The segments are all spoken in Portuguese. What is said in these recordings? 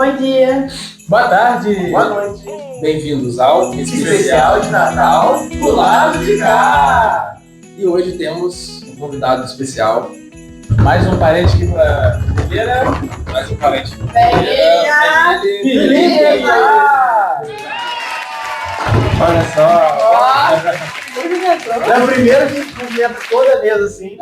Bom dia. Boa tarde. Boa noite. Bem-vindos ao Especial de Natal do lado de cá. E hoje temos um convidado especial. Mais um parente aqui pra Figueira. Mais um parente pra Felipe! Olha só. É o primeiro que a gente cumprimenta toda a mesa assim.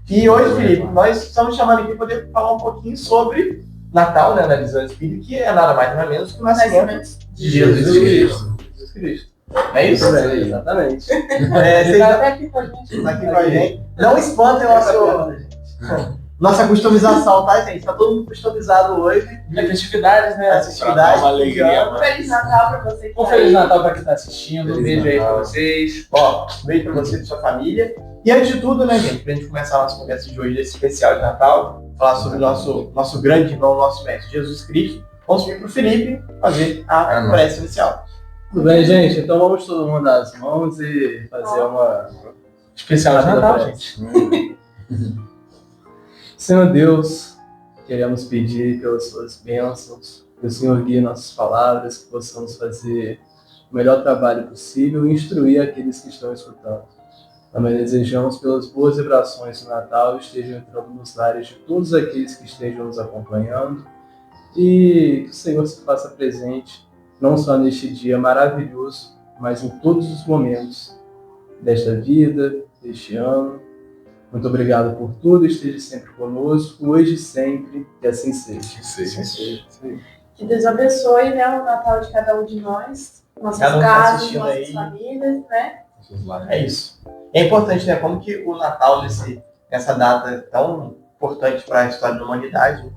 E hoje, Felipe, nós estamos chamando aqui para poder falar um pouquinho sobre Natal, né, na visão espírita, que é nada mais nada menos que o nascimento de Jesus Cristo. É isso? Exatamente. Você está aqui com a gente. Não espantem nossa customização, tá, gente? Tá todo mundo customizado hoje. É festividades, né? As festividades. Uma alegria. Feliz Natal pra você. Um Feliz Natal para quem está assistindo. Um beijo aí para vocês. Ó, um beijo para você e para sua família. E antes de tudo, né, gente, pra gente começar a nossa conversa de hoje, desse especial de Natal, falar sobre o nosso grande irmão, nosso mestre Jesus Cristo, vamos vir pro Felipe fazer a prece inicial. Tudo bem, gente? Então vamos todo mundo dar as mãos e fazer uma Especial de Natal, gente. Senhor Deus, queremos pedir pelas suas bênçãos, que o Senhor guie nossas palavras, que possamos fazer o melhor trabalho possível e instruir aqueles que estão escutando. Também desejamos pelas boas vibrações do Natal estejam entrando nos lares de todos aqueles que estejam nos acompanhando e que o Senhor se faça presente, não só neste dia maravilhoso, mas em todos os momentos desta vida, deste ano. Muito obrigado por tudo, esteja sempre conosco, hoje e sempre, que assim seja. Que Deus abençoe, né, o Natal de cada um de nós, nossas Cada um tá casas, assistindo nossas aí. famílias, né? É isso. É importante, né, como que o Natal, nessa data tão importante para a história da humanidade,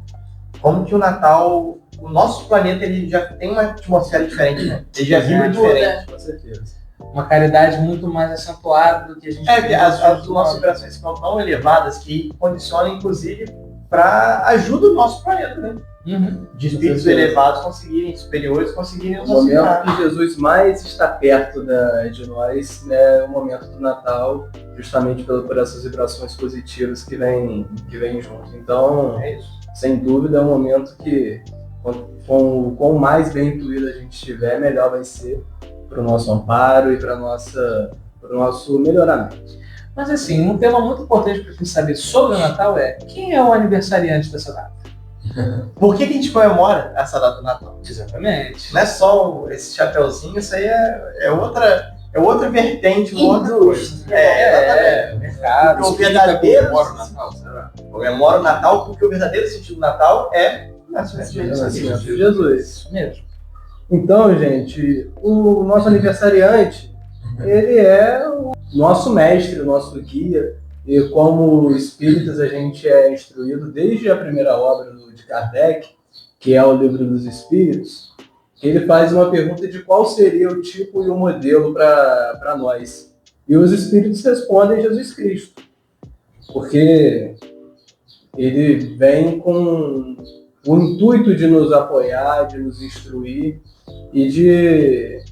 como que o Natal, o nosso planeta, ele já tem uma atmosfera diferente, né? Ele já vibra diferente. Com certeza. Uma caridade muito mais acentuada do que a gente Porque as nossas vibrações ficam tão elevadas que condicionam, inclusive, para ajuda o nosso planeta, né? De espíritos elevados conseguirem, superiores conseguirem nos O momento auxiliar. que Jesus mais está perto de nós é o momento do Natal, justamente por essas vibrações positivas que vêm junto. Então, É isso. sem dúvida, é um momento que, com mais bem intuído a gente estiver, melhor vai ser para o nosso amparo e para o nosso melhoramento. Mas assim, um tema muito importante para a gente saber sobre o Natal é quem é o aniversariante dessa data? Por que a gente comemora essa data do Natal? Exatamente. Não é só esse chapeuzinho, isso aí é outra vertente, uma outra coisa. Exatamente. Mercado. Porque o verdadeiro Comemora o Natal, será? comemora o Natal, porque o verdadeiro sentido do Natal é o nascimento de Jesus. Jesus. Isso mesmo. Então, gente, o nosso aniversariante, ele é o nosso mestre, o nosso guia, e como espíritas a gente é instruído desde a primeira obra de Kardec, que é o Livro dos Espíritos, que ele faz uma pergunta de qual seria o tipo e o modelo para nós. E os espíritos respondem Jesus Cristo, porque ele vem com o intuito de nos apoiar, de nos instruir e de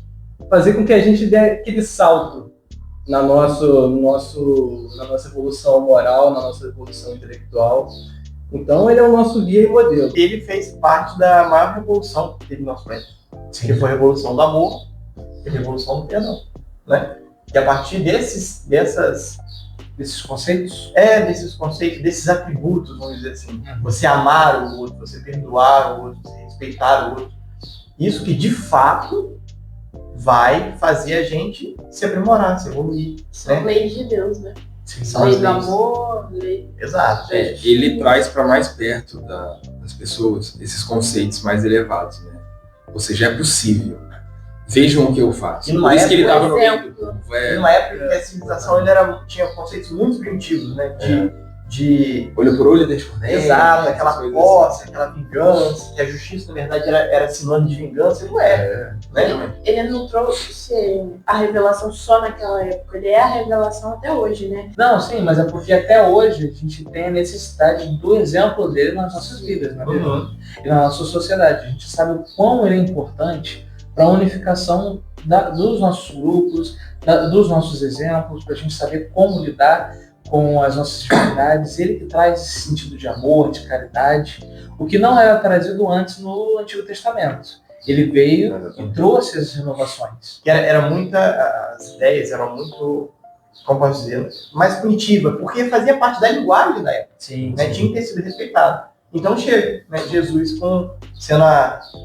fazer com que a gente dê aquele salto na nossa evolução moral, na nossa evolução intelectual. Então ele é o nosso guia e modelo. Ele fez parte da maior revolução que teve no nosso planeta, que foi a revolução do amor e a revolução do perdão, né? E a partir desses Conceitos? desses conceitos, desses atributos, vamos dizer assim, você amar o outro, você perdoar o outro, você respeitar o outro, isso que de fato vai fazer a gente se aprimorar, se evoluir. São leis de Deus, né? São Lei as do leis. amor, lei... Exato. Ele traz para mais perto das pessoas esses conceitos mais elevados, né? Ou seja, é possível. Vejam o que eu faço. E numa Por isso que ele época, estava no meio do exemplo. povo. E numa época que a civilização tinha conceitos muito primitivos, né? De Olho por olho, dente por dente. exato, aquela essas coisas posse, aquela vingança, que a justiça, na verdade, era sinônimo de vingança, e não era. Né? Ele não trouxe a revelação só naquela época, ele é a revelação até hoje, né? Não, sim, mas é porque até hoje a gente tem a necessidade do exemplo dele nas nossas vidas, na verdade, e na nossa sociedade. A gente sabe o quão ele é importante para a unificação dos nossos grupos, dos nossos exemplos, para a gente saber como lidar com as nossas dificuldades, ele que traz esse sentido de amor, de caridade, o que não era trazido antes no Antigo Testamento. Ele veio e trouxe as inovações. As ideias eram muito, como posso dizer, mais punitivas, porque fazia parte da linguagem da época. Sim, Né? Tinha que ter sido respeitado. Então chega, né, Jesus sendo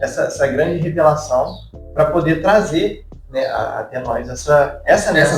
essa grande revelação para poder trazer, né, até nós essa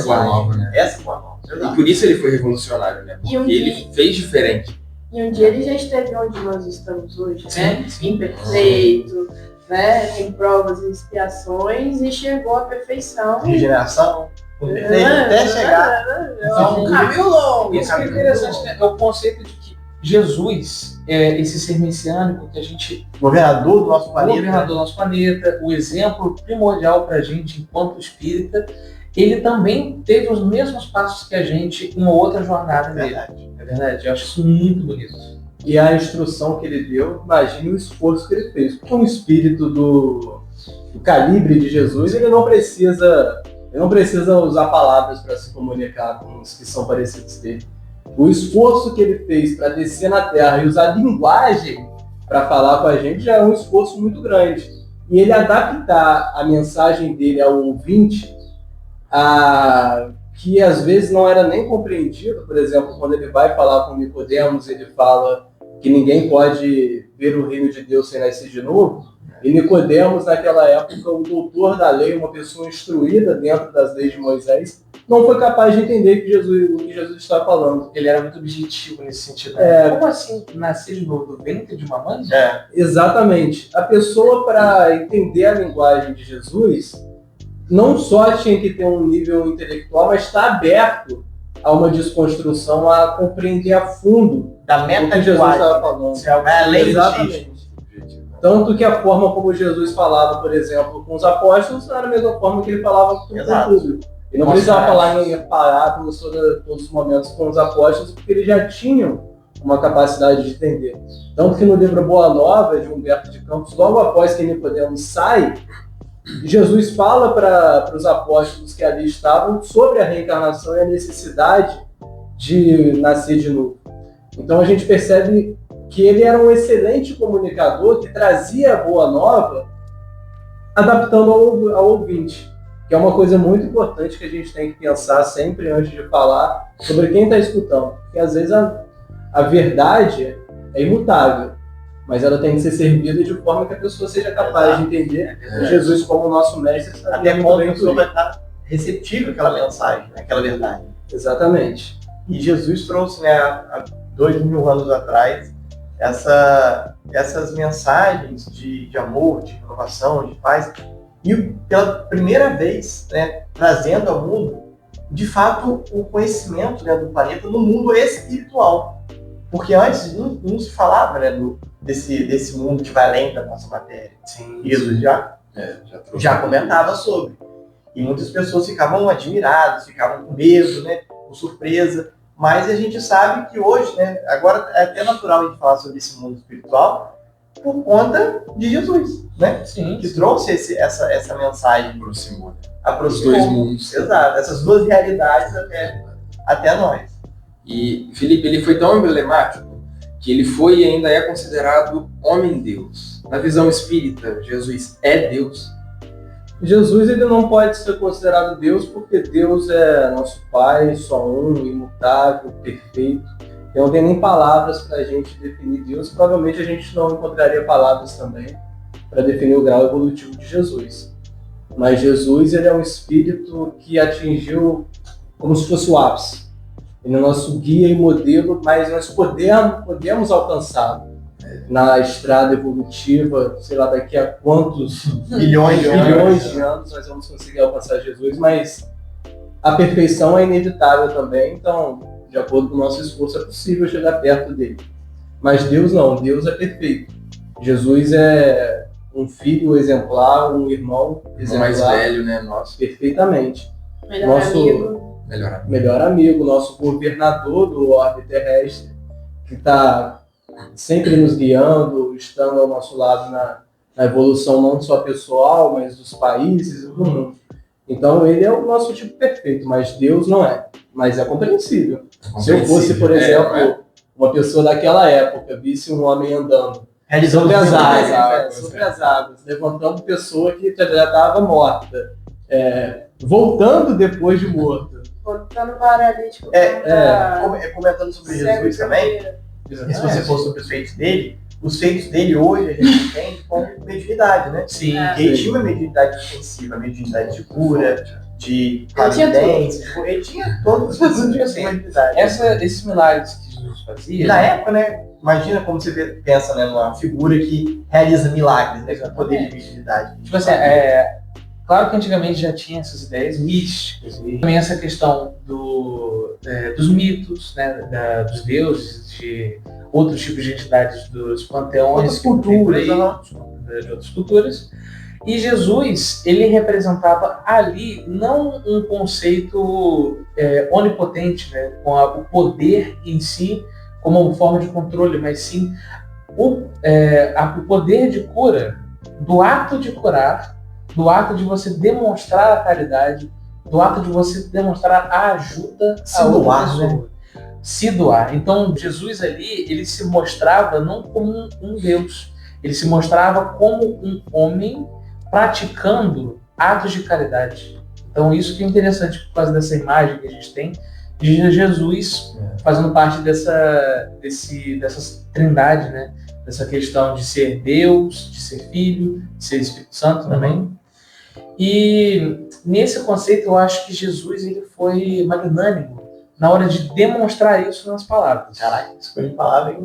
boa nova, né? Essa boa nova. E por isso ele foi revolucionário, né? Porque ele fez diferente. E um dia ele já esteve onde nós estamos hoje, né? sim. Imperfeito, né? Tem provas e expiações e chegou à perfeição. Regeneração, até chegar. Então, Um caminho longo. Isso que é interessante, né? É o conceito de que Jesus é esse ser messiânico que a gente... Governador do nosso planeta. Governador do nosso planeta, o exemplo primordial para a gente enquanto espírita, ele também teve os mesmos passos que a gente em uma outra jornada dele. É verdade, eu acho isso muito bonito. E a instrução que ele deu, imagine o esforço que ele fez. Porque um espírito do calibre de Jesus, ele não precisa usar palavras para se comunicar com os que são parecidos dele. O esforço que ele fez para descer na Terra e usar linguagem para falar com a gente já é um esforço muito grande. E ele adaptar a mensagem dele ao ouvinte, que às vezes não era nem compreendido. Por exemplo, quando ele vai falar com Nicodemos, ele fala que ninguém pode ver o reino de Deus sem nascer de novo. E Nicodemos, naquela época, o doutor da lei, uma pessoa instruída dentro das leis de Moisés, não foi capaz de entender o que Jesus estava falando. Ele era muito objetivo nesse sentido. Como assim nascer de novo do ventre de uma mãe? Exatamente. A pessoa, para entender a linguagem de Jesus, não só tinha que ter um nível intelectual, mas está aberto a uma desconstrução, a compreender a fundo da o que Jesus meta-linguagem. estava falando. Exatamente. Tanto que a forma como Jesus falava, por exemplo, com os apóstolos, era a mesma forma que ele falava com o público. Ele não precisava falar em parábolas todos os momentos com os apóstolos, porque eles já tinham uma capacidade de entender. Tanto que no livro Boa Nova, de Humberto de Campos, logo após que Nicodemos sai, Jesus fala para os apóstolos que ali estavam sobre a reencarnação e a necessidade de nascer de novo. Então a gente percebe que ele era um excelente comunicador que trazia a Boa Nova adaptando ao ouvinte, que é uma coisa muito importante que a gente tem que pensar sempre antes de falar sobre quem está escutando. Porque às vezes a verdade é imutável, mas ela tem que ser servida de forma que a pessoa seja capaz de entender Jesus como nosso mestre. Até quando a pessoa vai estar receptiva àquela mensagem, àquela verdade. Exatamente. E Jesus trouxe, né, há 2000 anos atrás, essas mensagens de amor, de renovação, de paz, e pela primeira vez, né, trazendo ao mundo, de fato, o conhecimento, né, do planeta no mundo espiritual. Porque antes não se falava, né, desse mundo que vai além da nossa matéria. Sim. E Jesus já comentava sobre. E muitas pessoas ficavam admiradas, ficavam com medo, né, com surpresa. Mas a gente sabe que hoje, né, agora é até natural a gente falar sobre esse mundo espiritual por conta de Jesus, né? Sim. Que trouxe essa mensagem. Aproximou. Aproximou. Os dois mundos. Exato, essas duas realidades até nós. E Felipe, ele foi tão emblemático que ele foi e ainda é considerado homem-deus. Na visão espírita, Jesus é Deus. Jesus, ele não pode ser considerado Deus porque Deus é nosso Pai, só um, imutável, perfeito. Eu não tenho nem palavras para a gente definir Deus. Provavelmente a gente não encontraria palavras também para definir o grau evolutivo de Jesus. Mas Jesus, ele é um espírito que atingiu como se fosse o ápice. Ele é nosso guia e modelo, mas nós podemos alcançá-lo na estrada evolutiva, sei lá, daqui a quantos Bilhões de anos nós vamos conseguir alcançar Jesus, mas a perfeição é inevitável também, então, de acordo com o nosso esforço, é possível chegar perto dele. Mas Deus não, Deus é perfeito. Jesus é um filho exemplar, um irmão exemplar. Mais velho, né? Nosso. Perfeitamente. Melhor amigo. Nosso governador do orbe terrestre, que está sempre nos guiando, estando ao nosso lado na evolução não só pessoal, mas dos países e do mundo. Então ele é o nosso tipo perfeito, mas Deus não é. Mas é compreensível. Se eu fosse, por exemplo, uma pessoa daquela época, visse um homem andando sobre as águas, levantando pessoa que já estava morta, voltando depois de morto. Voltando paralítico. Comentando sobre Jesus também, se você for sobre os feitos dele hoje a gente entende como mediunidade, né? Sim. Ele tinha uma mediunidade ofensiva, mediunidade de cura, de clarividência, ele tinha todos os tipos de mediunidade. Esses milagres que Jesus fazia... E na época, né, imagina como você pensa, né, numa figura que realiza milagres, né, com poder de mediunidade. Tipo assim, claro que antigamente já tinha essas ideias místicas e também essa questão dos mitos, né, dos deuses, de outros tipos de entidades dos panteões, de outras culturas. E Jesus, ele representava ali não um conceito onipotente, né, com o poder em si como uma forma de controle, mas sim o poder de cura, do ato de curar, do ato de você demonstrar a caridade, do ato de você demonstrar a ajuda a outra pessoa. Né? Se doar. Então, Jesus ali, ele se mostrava não como um Deus, ele se mostrava como um homem praticando atos de caridade. Então, isso que é interessante por causa dessa imagem que a gente tem de Jesus fazendo parte dessa trindade, né? Dessa questão de ser Deus, de ser Filho, de ser Espírito Santo também. E nesse conceito eu acho que Jesus ele foi magnânimo na hora de demonstrar isso nas palavras. Caraca, escolhi palavra, hein?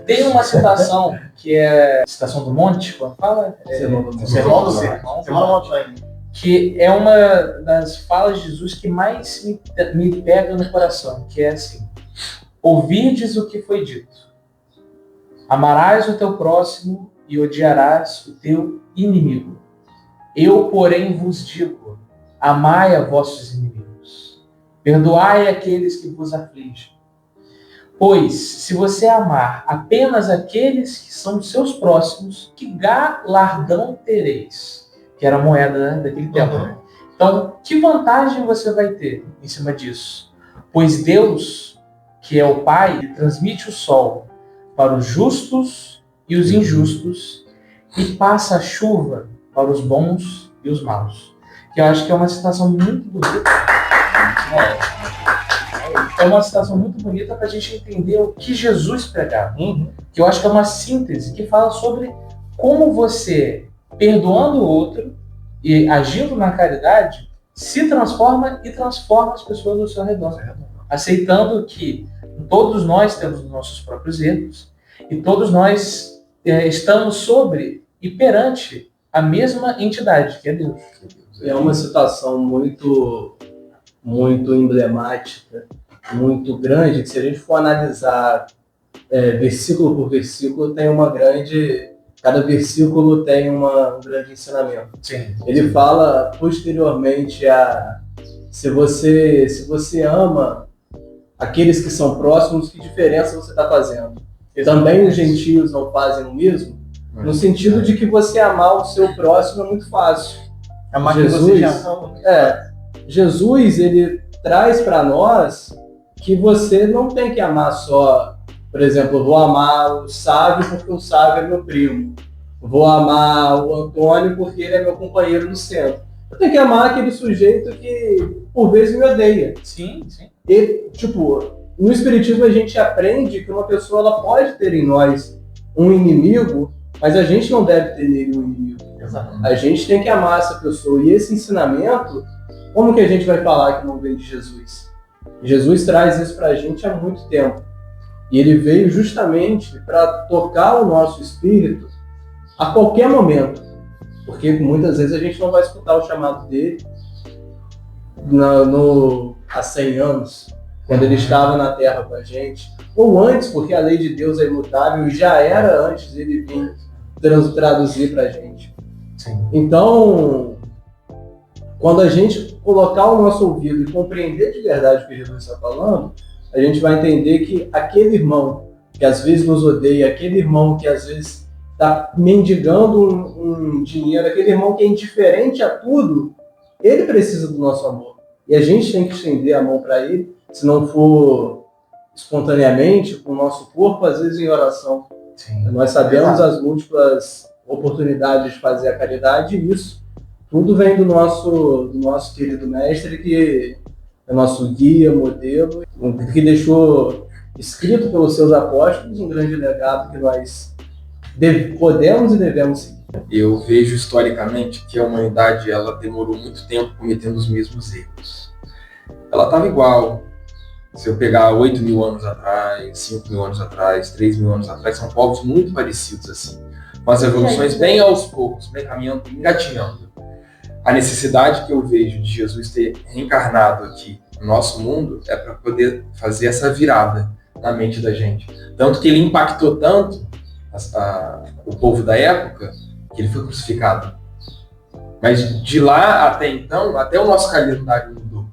Tem uma citação que é a citação do monte, quando fala? Sermão do Montanha. Que é uma das falas de Jesus que mais me pega no coração, que é assim: ouvirdes o que foi dito, amarás o teu próximo e odiarás o teu inimigo. Eu, porém, vos digo, amai a vossos inimigos, perdoai aqueles que vos afligem. Pois, se você amar apenas aqueles que são seus próximos, que galardão tereis? Que era a moeda daquele tempo. Né? Então, que vantagem você vai ter em cima disso? Pois Deus, que é o Pai, ele transmite o sol para os justos e os injustos e passa a chuva para os bons e os maus. Que eu acho que é uma citação muito bonita. É uma citação muito bonita para a gente entender o que Jesus pregava. Que eu acho que é uma síntese que fala sobre como você, perdoando o outro e agindo na caridade, se transforma e transforma as pessoas ao seu redor. Aceitando que todos nós temos os nossos próprios erros e todos nós estamos sobre e perante a mesma entidade, que é Deus. É uma citação muito emblemática, muito grande, que se a gente for analisar versículo por versículo, cada versículo tem um grande ensinamento. Sim. Ele fala posteriormente se você ama aqueles que são próximos, que diferença você está fazendo? Também os gentios não fazem o mesmo? No sentido de que você amar o seu próximo é muito fácil. Amar Jesus, ele traz para nós que você não tem que amar só, por exemplo, eu vou amar o Sávio porque o Sávio é meu primo. Vou amar o Antônio porque ele é meu companheiro no centro. Eu tenho que amar aquele sujeito que, por vezes, me odeia. Sim, sim. E, no Espiritismo a gente aprende que uma pessoa ela pode ter em nós um inimigo, mas a gente não deve ter nele um inimigo. Exatamente. A gente tem que amar essa pessoa. E esse ensinamento, como que a gente vai falar que não vem de Jesus? Jesus traz isso pra gente há muito tempo. E ele veio justamente para tocar o nosso espírito a qualquer momento. Porque muitas vezes a gente não vai escutar o chamado dele há 100 anos, quando ele estava na Terra com a gente. Ou antes, porque a lei de Deus é imutável e já era antes dele vir traduzir para a gente. Sim. Então, quando a gente colocar o nosso ouvido e compreender de verdade o que Jesus está falando, a gente vai entender que aquele irmão que às vezes nos odeia, aquele irmão que às vezes está mendigando um dinheiro, aquele irmão que é indiferente a tudo, ele precisa do nosso amor. E a gente tem que estender a mão para ele se não for espontaneamente, com o nosso corpo, às vezes em oração. Sim. Nós sabemos as múltiplas oportunidades de fazer a caridade, e isso tudo vem do nosso querido mestre, que é nosso guia, modelo, que deixou escrito pelos seus apóstolos um grande legado que nós podemos e devemos seguir. Eu vejo historicamente que a humanidade ela demorou muito tempo cometendo os mesmos erros. Ela estava igual. Se eu pegar 8 mil anos atrás, 5 mil anos atrás, 3 mil anos atrás, são povos muito parecidos assim. Com as evoluções bem aos poucos, bem caminhando, engatinhando. A necessidade que eu vejo de Jesus ter reencarnado aqui no nosso mundo é para poder fazer essa virada na mente da gente. Tanto que ele impactou tanto o povo da época, que ele foi crucificado. Mas de lá até então, até o nosso calendário mudou.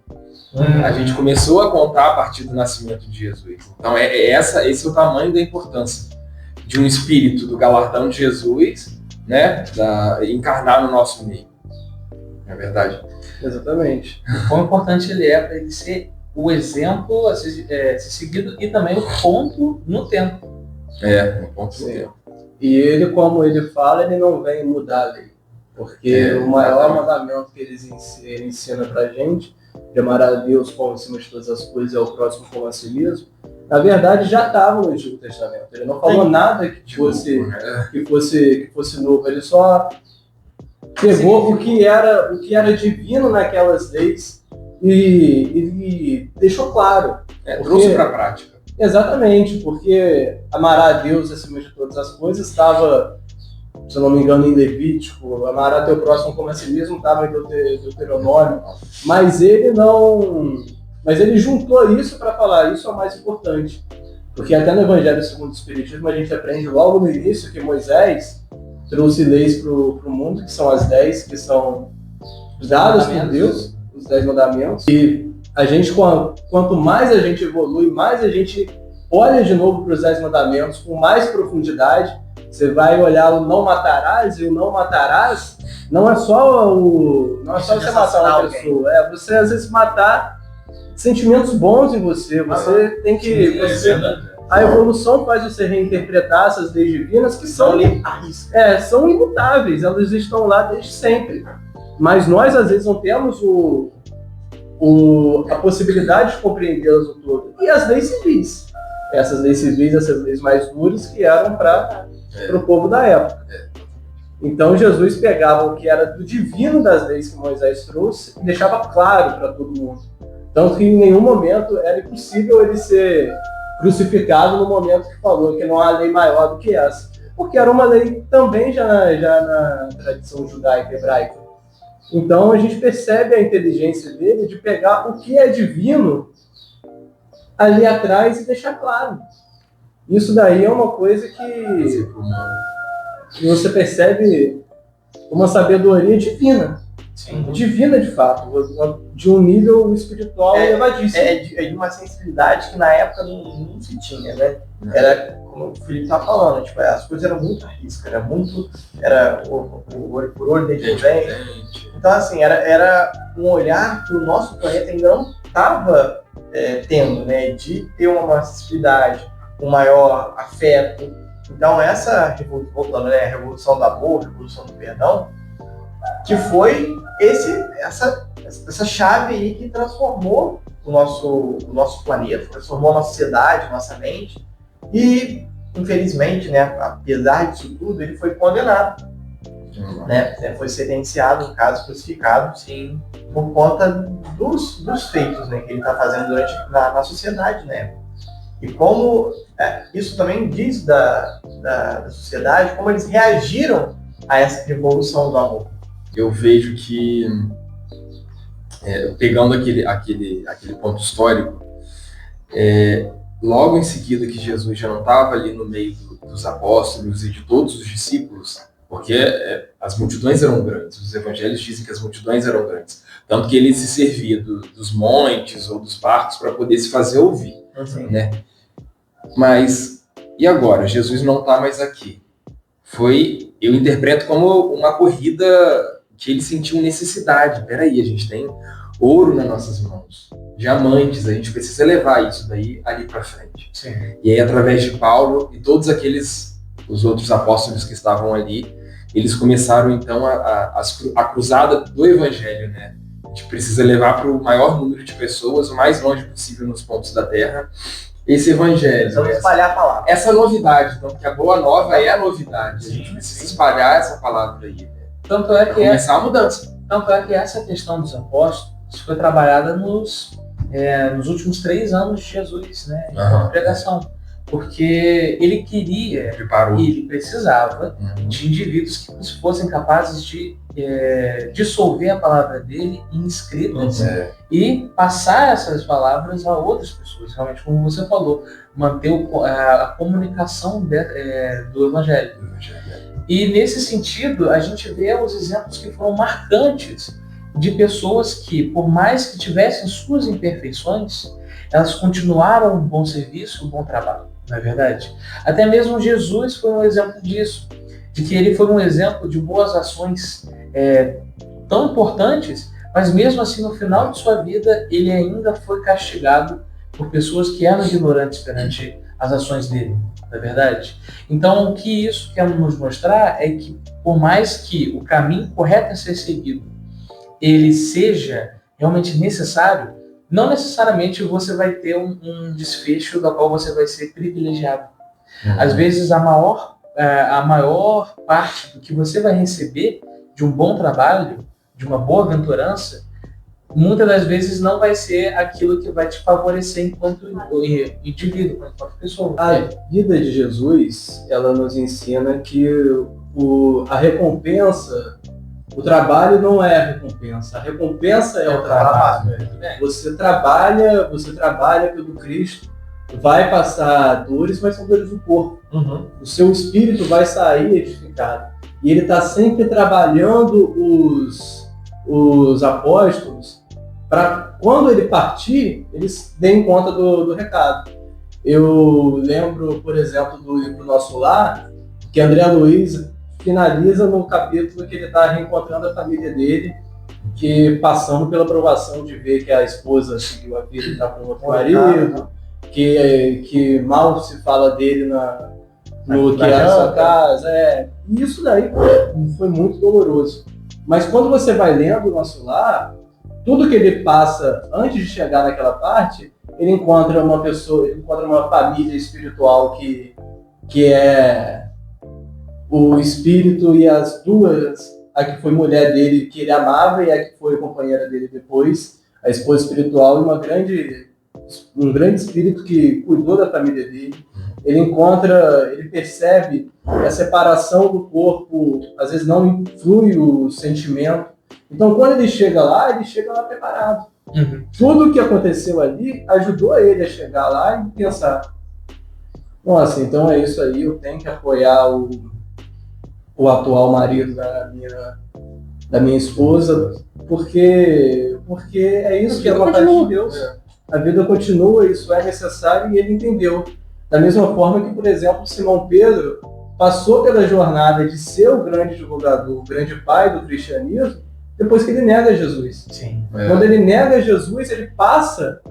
A gente começou a contar a partir do nascimento de Jesus. Então esse é o tamanho da importância de um espírito do galardão de Jesus, né, encarnar no nosso meio. Não é verdade? Exatamente. Quão importante ele é para ele ser o exemplo a ser seguido e também o ponto no tempo. Um ponto no Sim. tempo. E ele, como ele fala, ele não vem mudar a lei. Porque o maior mandamento que ele ensina pra gente, de amar a Deus como acima de todas as coisas e ao próximo como a si mesmo, na verdade já estava no Antigo Testamento. Ele não falou nada que fosse novo. Ele só pegou o que era divino naquelas leis e deixou claro. Trouxe para a prática. Exatamente, porque amar a Deus acima de todas as coisas estava, se eu não me engano, em Levítico, amar a teu próximo como a si mesmo estava em Deuteronômio, mas ele juntou isso para falar, isso é o mais importante, porque até no Evangelho segundo o Espiritismo a gente aprende logo no início que Moisés trouxe leis para o mundo, que são as 10 que são dadas por Deus, os 10 mandamentos, e a gente, quanto mais a gente evolui, mais a gente olha de novo para os 10 mandamentos com mais profundidade. Você vai olhar o não matarás, e o não matarás não é só você matar uma pessoa, é você às vezes matar sentimentos bons em você. Você tem que... A evolução faz você reinterpretar essas leis divinas que são imutáveis, elas estão lá desde sempre. Mas nós às vezes não temos a possibilidade de compreendê-las no todo. E as leis civis. Essas leis mais duras que eram para o povo da época. Então Jesus pegava o que era do divino das leis que Moisés trouxe e deixava claro para todo mundo. Tanto que em nenhum momento era impossível ele ser crucificado no momento que falou que não há lei maior do que essa. Porque era uma lei também já na tradição judaica e hebraica. Então a gente percebe a inteligência dele de pegar o que é divino ali atrás e deixar claro. Isso daí é uma coisa que você percebe uma sabedoria divina. Sim. Divina de fato, de um nível espiritual elevadíssimo. É de uma sensibilidade que na época não se tinha, né? Era, como o Felipe tá falando, tipo, as coisas eram muito arriscas, era o olho por olho, dente por dente. Então, assim, era um olhar que o nosso planeta ainda não estava tendo, né? De ter uma sensibilidade, um maior afeto. Então, essa revolução, né? A revolução do amor, a revolução do perdão, que foi essa chave aí que transformou o nosso planeta, transformou a nossa sociedade, a nossa mente. E, infelizmente, né, apesar disso tudo, ele foi condenado. Né? Foi sentenciado, no caso, crucificado, sim, por conta dos feitos, né, que ele está fazendo na sociedade, né? E como isso também diz da sociedade, como eles reagiram a essa revolução do amor. Eu vejo que, pegando aquele ponto histórico, logo em seguida que Jesus já não estava ali no meio dos apóstolos e de todos os discípulos, porque as multidões eram grandes, os evangelhos dizem que as multidões eram grandes, tanto que ele se servia dos montes ou dos barcos para poder se fazer ouvir, né? Mas, e agora? Jesus não está mais aqui. Eu interpreto como uma corrida que ele sentiu necessidade. Peraí, a gente tem ouro nas nossas mãos, diamantes, a gente precisa levar isso daí ali para frente. Sim. E aí, através de Paulo e todos os outros apóstolos que estavam ali, eles começaram então a cruzada do evangelho, né? A gente precisa levar para o maior número de pessoas, o mais longe possível nos pontos da terra, esse evangelho. Vamos espalhar a palavra. Essa novidade, então, porque a boa nova é a novidade. A gente precisa espalhar essa palavra aí, né? Tanto é Pra que começar a mudança. essa questão dos apóstolos foi trabalhada nos últimos 3 anos de Jesus, né? Na pregação. Porque ele queria Preparou. e ele precisava de indivíduos que fossem capazes de dissolver a palavra dele em escritas e passar essas palavras a outras pessoas, realmente, como você falou, manter a comunicação do Evangelho. E nesse sentido, a gente vê os exemplos que foram marcantes de pessoas que, por mais que tivessem suas imperfeições, elas continuaram um bom serviço, um bom trabalho, não é verdade? Até mesmo Jesus foi um exemplo disso, de que ele foi um exemplo de boas ações tão importantes, mas mesmo assim, no final de sua vida, ele ainda foi castigado por pessoas que eram ignorantes perante as ações dele, não é verdade? Então, o que isso quer nos mostrar é que, por mais que o caminho correto a ser seguido ele seja realmente necessário, não necessariamente você vai ter um desfecho do qual você vai ser privilegiado. Às vezes, a maior parte do que você vai receber de um bom trabalho, de uma boa aventurança, muitas das vezes não vai ser aquilo que vai te favorecer enquanto indivíduo, enquanto pessoa. A vida de Jesus, ela nos ensina que a recompensa, o trabalho não é a recompensa é o trabalho. Você trabalha pelo Cristo, vai passar dores, mas são dores do corpo. O seu espírito vai sair edificado. E ele está sempre trabalhando os apóstolos para, quando ele partir, eles deem conta do recado. Eu lembro, por exemplo, do livro Nosso Lar, que André Luiz finaliza no capítulo que ele está reencontrando a família dele, que passando pela provação de ver que a esposa seguiu a vida e está com outro marido, que mal se fala dele no que era a sua casa. Isso daí foi muito doloroso. Mas quando você vai lendo o Nosso Lar, tudo que ele passa antes de chegar naquela parte, ele encontra uma pessoa, ele encontra uma família espiritual que é o espírito e as duas, a que foi mulher dele que ele amava e a que foi companheira dele depois, a esposa espiritual, e um grande espírito que cuidou da família dele. Ele percebe que a separação do corpo às vezes não influi o sentimento. Então, quando ele chega lá preparado. Tudo o que aconteceu ali ajudou ele a chegar lá e pensar: nossa, então é isso aí, eu tenho que apoiar o atual marido da minha esposa, porque é isso que é a vontade de Deus. A vida continua, isso é necessário, e ele entendeu. Da mesma forma que, por exemplo, Simão Pedro passou pela jornada de ser o grande divulgador, o grande pai do cristianismo, depois que ele nega Jesus. Sim. Quando ele nega Jesus, ele passa,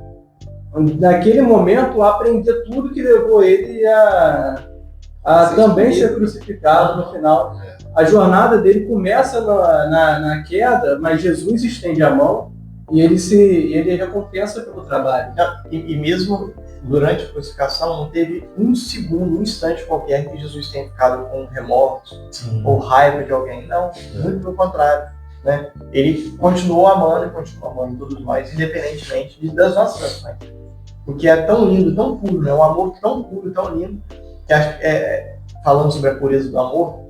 naquele momento, a aprender tudo que levou ele a também ser crucificado no final. A jornada dele começa na queda, mas Jesus estende a mão e ele recompensa pelo trabalho. E mesmo durante a crucificação, não teve um segundo, um instante qualquer que Jesus tenha ficado com remorso ou raiva de alguém. Não, muito pelo contrário. Né? Ele continuou amando e continua amando todos nós, independentemente das nossas ações. Porque é tão lindo, tão puro, né? Um amor tão puro, tão lindo, que acho que falando sobre a pureza do amor,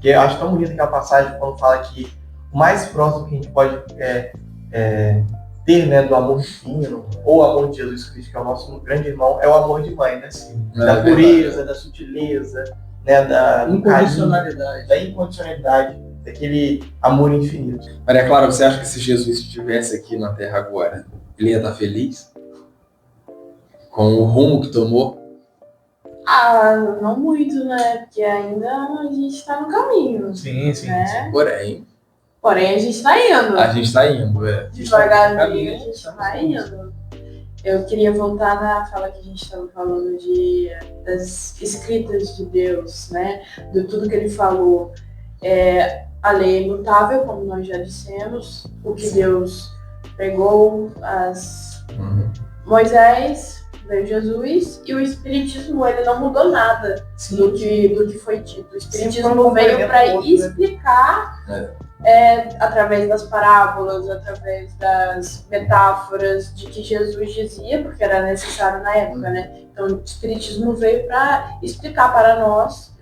que eu acho tão bonita aquela passagem quando fala que o mais próximo que a gente pode ter, né, do amor divino, ou amor de Jesus Cristo, que é o nosso grande irmão, é o amor de mãe, né? Da pureza, da sutileza, né, da incondicionalidade. Da incondicionalidade, daquele amor infinito. Maria Clara, você acha que se Jesus estivesse aqui na Terra agora, ele ia estar feliz? Com o rumo que tomou? Não muito, né? Porque ainda a gente está no caminho. Sim, sim. Né? Porém, Porém, a gente tá indo. A gente tá indo, Devagarzinho, a gente vai indo. Eu queria voltar na fala que a gente estava falando das escritas de Deus, né? De tudo que ele falou. A lei é imutável, como nós já dissemos. O que Deus pregou, Moisés, veio Jesus, e o Espiritismo ele não mudou nada do que foi dito. O Espiritismo veio para explicar através das parábolas, através das metáforas de que Jesus dizia, porque era necessário na época, né? Então o Espiritismo veio para explicar para nós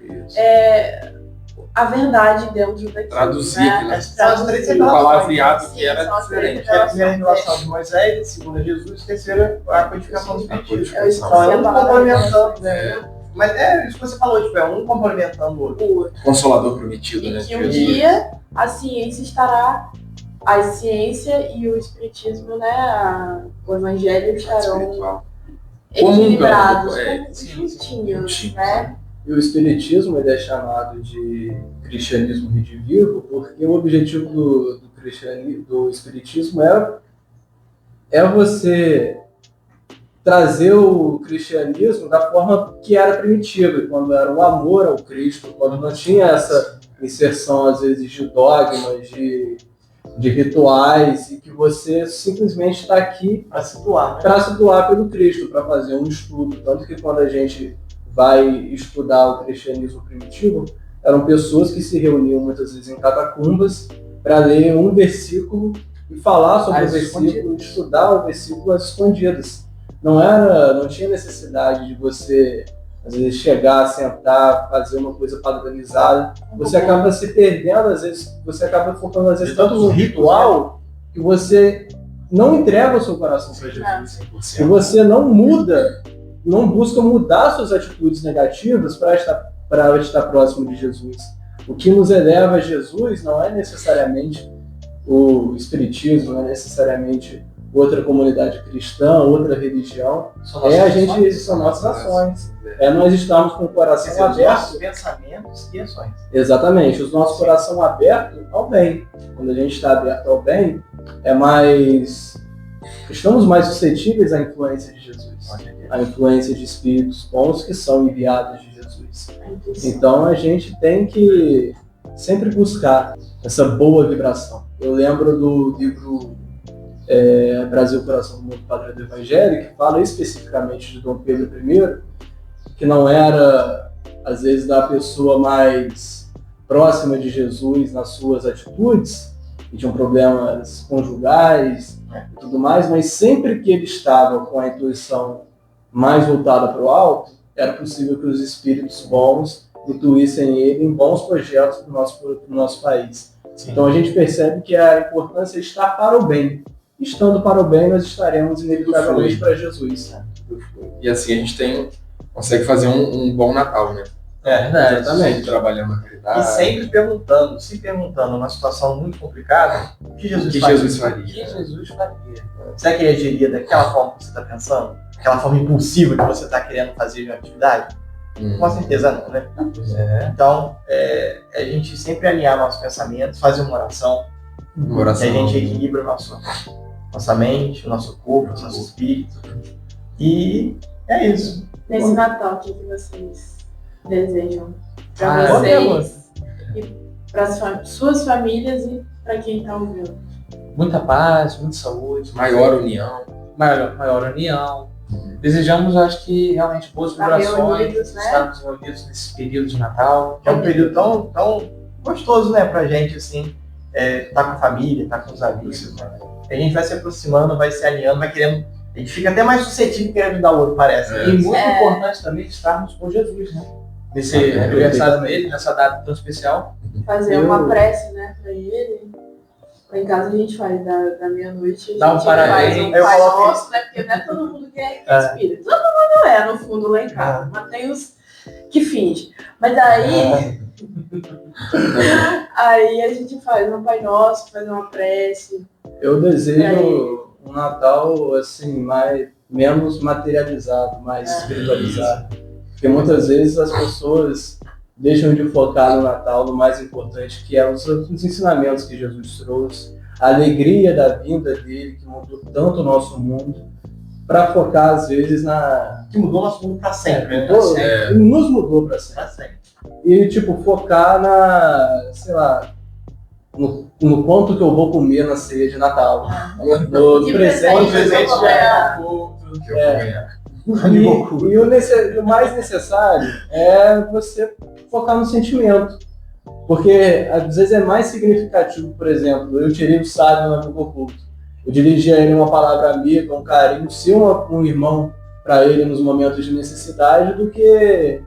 a verdade dentro daquilo. Traduzir, né? São as três o revelações. palavreado que era são as três diferente. Que é a primeira revelação de Moisés, a segunda Jesus, a terceira a codificação do Espiritismo. Então é um complementando, né? Mas é isso que você falou, tipo, é um complementando o outro. Consolador prometido, né? E que um dia a ciência estará, a ciência e o Espiritismo, né, o Evangelho estarão espiritual. equilibrados, Sim, juntinhos, né? E o Espiritismo ele é chamado de cristianismo redivivo porque o objetivo do Espiritismo é você trazer o cristianismo da forma que era primitiva, quando era o amor ao Cristo, quando não tinha essa inserção, às vezes, de dogmas, de rituais, e que você simplesmente está aqui Para situar, né? para se doar pelo Cristo, para fazer um estudo. Tanto que quando a gente vai estudar o cristianismo primitivo, eram pessoas que se reuniam muitas vezes em catacumbas para ler um versículo e falar sobre o versículo, estudar o versículo às escondidas. Não tinha necessidade de você, às vezes, chegar, sentar, fazer uma coisa padronizada. Você acaba se perdendo, às vezes, você acaba focando, às vezes, tanto no ritual que você não entrega o seu coração para Jesus. E você não busca mudar suas atitudes negativas para estar próximo de Jesus. O que nos eleva a Jesus não é necessariamente o Espiritismo, não é necessariamente outra comunidade cristã, outra religião. São nossas ações. Nós estamos com o coração aberto. Pensamentos e ações. Exatamente, o nosso coração aberto ao bem. Quando a gente está aberto ao bem, estamos mais suscetíveis à influência de Jesus, à influência de espíritos bons que são enviados de Jesus. Então a gente tem que sempre buscar essa boa vibração. Eu lembro do livro Brasil, Coração do Mundo, Padre do Evangelho, que fala especificamente de Dom Pedro I, que não era, às vezes, da pessoa mais próxima de Jesus nas suas atitudes, que tinham problemas conjugais e tudo mais, mas sempre que ele estava com a intuição mais voltada para o alto, era possível que os espíritos bons intuíssem ele em bons projetos para o nosso país. Sim. Então a gente percebe que a importância está para o bem. Estando para o bem, nós estaremos inevitavelmente para Jesus. E assim a gente consegue fazer um bom Natal, né? Verdade. Exatamente. Trabalhando na caridade. E sempre se perguntando, numa situação muito complicada, o que Jesus faria? O que Jesus faria? Será que ele agiria daquela forma que você está pensando? Aquela forma impulsiva que você está querendo fazer de uma atividade? Com certeza não, né? Então, a gente sempre alinhar nossos pensamentos, fazer uma oração. Que a gente equilibra nossa mente, o nosso corpo, o nosso espírito. E é isso. Nesse Natal, o que vocês desejam para vocês e para suas famílias e para quem está ouvindo? Muita paz, muita saúde. Maior união. Maior união. Desejamos, acho que, realmente boas vibrações, estarmos reunidos nesse período de Natal. Que é um período tão gostoso, né, pra gente, assim, tá com a família, tá com os amigos, né? A gente vai se aproximando, vai se alinhando, vai querendo. A gente fica até mais suscetível querendo dar o outro, parece. E muito importante também estarmos com Jesus, né? Nesse aniversário dele, nessa data tão especial. Fazer uma prece, né, pra ele. Lá em casa a gente faz da meia-noite. Dá um parabéns. Faz Pai Nosso, né? Porque não é todo mundo que é espírita. Todo mundo no fundo, lá em casa. Mas tem os que fingem. Mas aí a gente faz um Pai Nosso, faz uma prece. Eu desejo um Natal, assim, menos materializado, mais espiritualizado. Porque muitas vezes as pessoas deixam de focar no Natal, no mais importante, que é os ensinamentos que Jesus trouxe, a alegria da vinda dele, que mudou tanto o nosso mundo, para focar, às vezes, Que mudou nosso mundo pra sempre, né? nos mudou para sempre. Pra sempre. E, tipo, focar sei lá, no quanto que eu vou comer na ceia de Natal. No Que presente presente eu vou ganhar. Que eu vou ganhar. E o mais necessário é você focar no sentimento. Porque às vezes é mais significativo, por exemplo, eu tirei o sábio no amigo oculto. Eu dirigi a ele uma palavra amiga, um carinho, ser um irmão para ele nos momentos de necessidade do que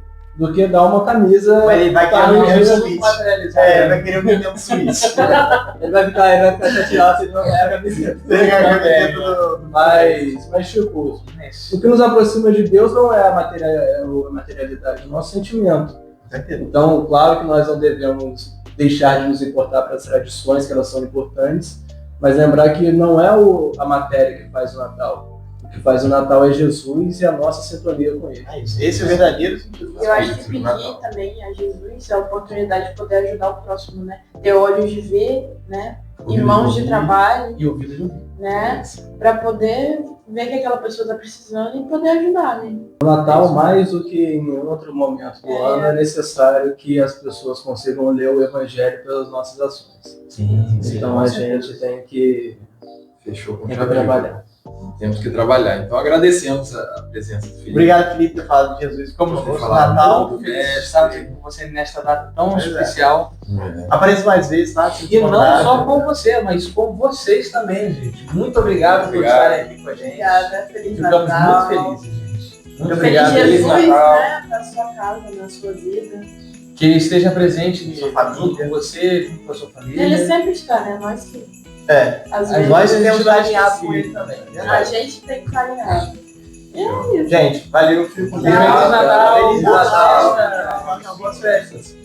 dar uma camisa. Ele vai querer um Nintendo Switch. Ele Vai querer um Nintendo Switch. Ele vai ficar chateado se ele não ganhar a camiseta. Mas tipo, o que nos aproxima de Deus não é a materialidade, é o nosso sentimento. Então, claro que nós não devemos deixar de nos importar para as tradições, que elas são importantes, mas lembrar que não é a matéria que faz o Natal. O que faz o Natal é Jesus e a nossa sintonia com ele. Esse é o verdadeiro sentido. Eu acho que pedir também a Jesus é a oportunidade de poder ajudar o próximo, né? Ter olhos de ver, né? E mãos de trabalho, E ouvido de ouvir. né? Pra poder ver que aquela pessoa tá precisando e poder ajudar, né? No Natal, mais do que em outro momento do ano, é necessário que as pessoas consigam ler o Evangelho pelas nossas ações. Sim, Então a gente tem que Fechou com trabalhar. Temos que trabalhar. Então agradecemos a presença do Felipe. Obrigado, Felipe, por ter falado de Jesus. Como Por ter fosse falado Natal. do Feliz de mestre. estar aqui com você nesta data tão Pois é. especial. Apareça mais vezes, tá? Se E não convidar. só com você, mas com vocês também, gente. Muito obrigado por Obrigado. estarem aqui com a gente. Obrigada, feliz Ficamos Natal. muito felizes, gente. Muito Feliz obrigado. Jesus, Natal. né? Na sua casa, na sua vida. Que ele esteja presente Sua família. junto com você, junto com a sua família. Ele sempre está, né? Nós que, às vezes, Nós vezes temos a gente alinhado esquece. com ele também. a gente tem que alinhar. E é isso. Gente, valeu. Fico com Deus. Feliz Natal. Feliz Natal. Boas festas.